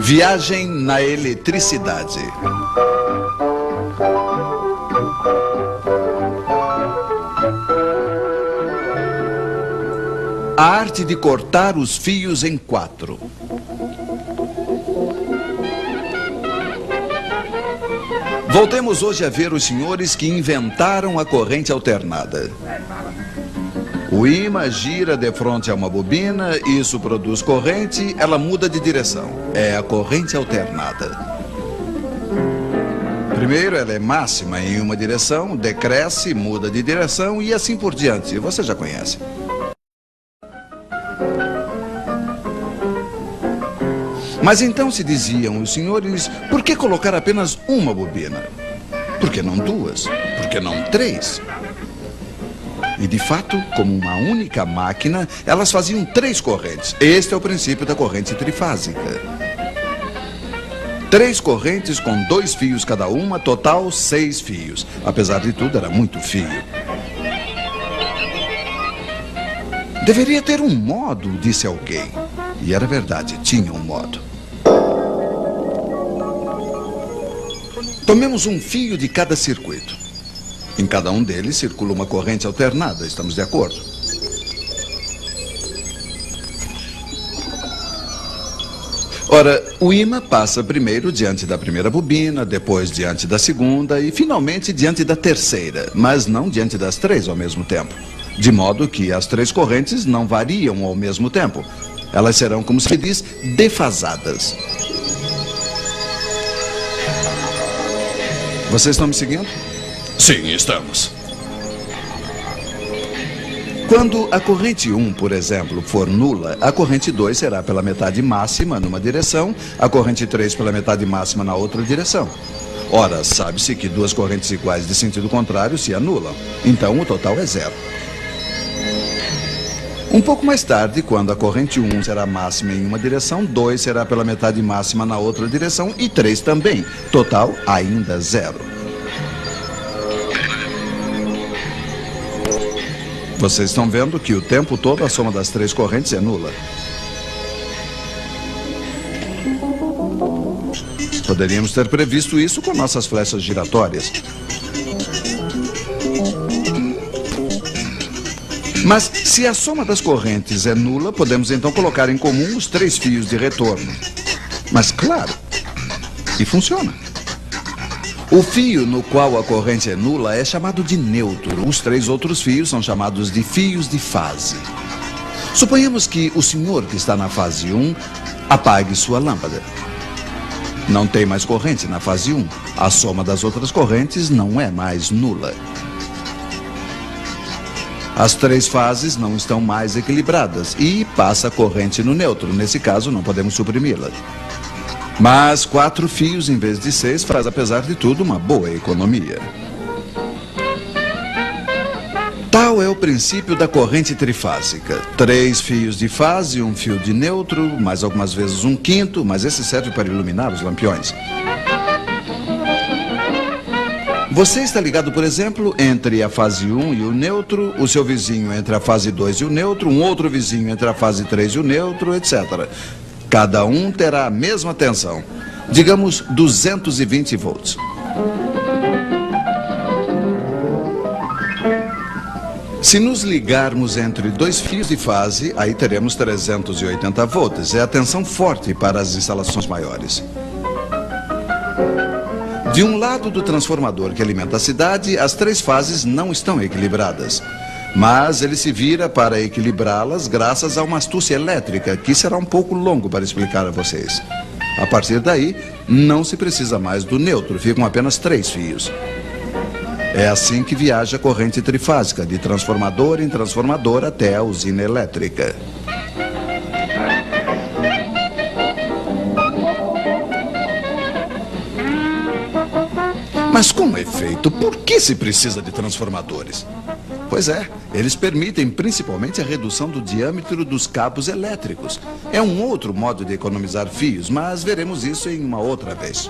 Viagem na eletricidade. A arte de cortar os fios em quatro. Voltemos hoje a ver os senhores que inventaram a corrente alternada. O ímã gira de frente a uma bobina, isso produz corrente, ela muda de direção. É a corrente alternada. Primeiro, ela é máxima em uma direção, decresce, muda de direção e assim por diante. Você já conhece. Mas então se diziam os senhores, por que colocar apenas uma bobina? Por que não duas? Por que não três? E de fato, como uma única máquina, elas faziam três correntes. Este é o princípio da corrente trifásica. Três correntes com 2 fios cada uma, total 6 fios. Apesar de tudo, era muito fio. Deveria ter um modo, disse alguém. E era verdade, tinha um modo. Tomemos um fio de cada circuito. Em cada um deles circula uma corrente alternada, estamos de acordo? Ora, o ímã passa primeiro diante da primeira bobina, depois diante da segunda e finalmente diante da terceira, mas não diante das três ao mesmo tempo. De modo que as três correntes não variam ao mesmo tempo. Elas serão, como se diz, defasadas. Vocês estão me seguindo? Sim, estamos. Quando a corrente 1, por exemplo, for nula, a corrente 2 será pela metade máxima numa direção, a corrente 3 pela metade máxima na outra direção. Ora, sabe-se que duas correntes iguais de sentido contrário se anulam. Então, o total é 0. Um pouco mais tarde, quando a corrente 1 será máxima em uma direção, 2 será pela metade máxima na outra direção e 3 também. Total, ainda 0. Vocês estão vendo que o tempo todo a soma das três correntes é nula. Poderíamos ter previsto isso com nossas flechas giratórias. Mas se a soma das correntes é nula, podemos então colocar em comum os 3 fios de retorno. Mas claro, e funciona. O fio no qual a corrente é nula é chamado de neutro. Os 3 outros fios são chamados de fios de fase. Suponhamos que o senhor que está na fase 1 apague sua lâmpada. Não tem mais corrente na fase 1. A soma das outras correntes não é mais nula. As 3 fases não estão mais equilibradas e passa a corrente no neutro. Nesse caso, não podemos suprimi-la. Mas 4 fios em vez de 6 faz, apesar de tudo, uma boa economia. Tal é o princípio da corrente trifásica. 3 fios de fase, 1 fio de neutro, mais algumas vezes 1/5, mas esse serve para iluminar os lampiões. Você está ligado, por exemplo, entre a fase 1 e o neutro, o seu vizinho entre a fase 2 e o neutro, um outro vizinho entre a fase 3 e o neutro, etc. Cada um terá a mesma tensão, digamos 220 volts. Se nos ligarmos entre 2 fios de fase, aí teremos 380 volts. É a tensão forte para as instalações maiores. De um lado do transformador que alimenta a cidade, as 3 fases não estão equilibradas. Mas ele se vira para equilibrá-las graças a uma astúcia elétrica, que será um pouco longo para explicar a vocês. A partir daí, não se precisa mais do neutro, ficam apenas 3 fios. É assim que viaja a corrente trifásica, de transformador em transformador até a usina elétrica. Mas com efeito, por que se precisa de transformadores? Pois é, eles permitem principalmente a redução do diâmetro dos cabos elétricos. É um outro modo de economizar fios, mas veremos isso em uma outra vez.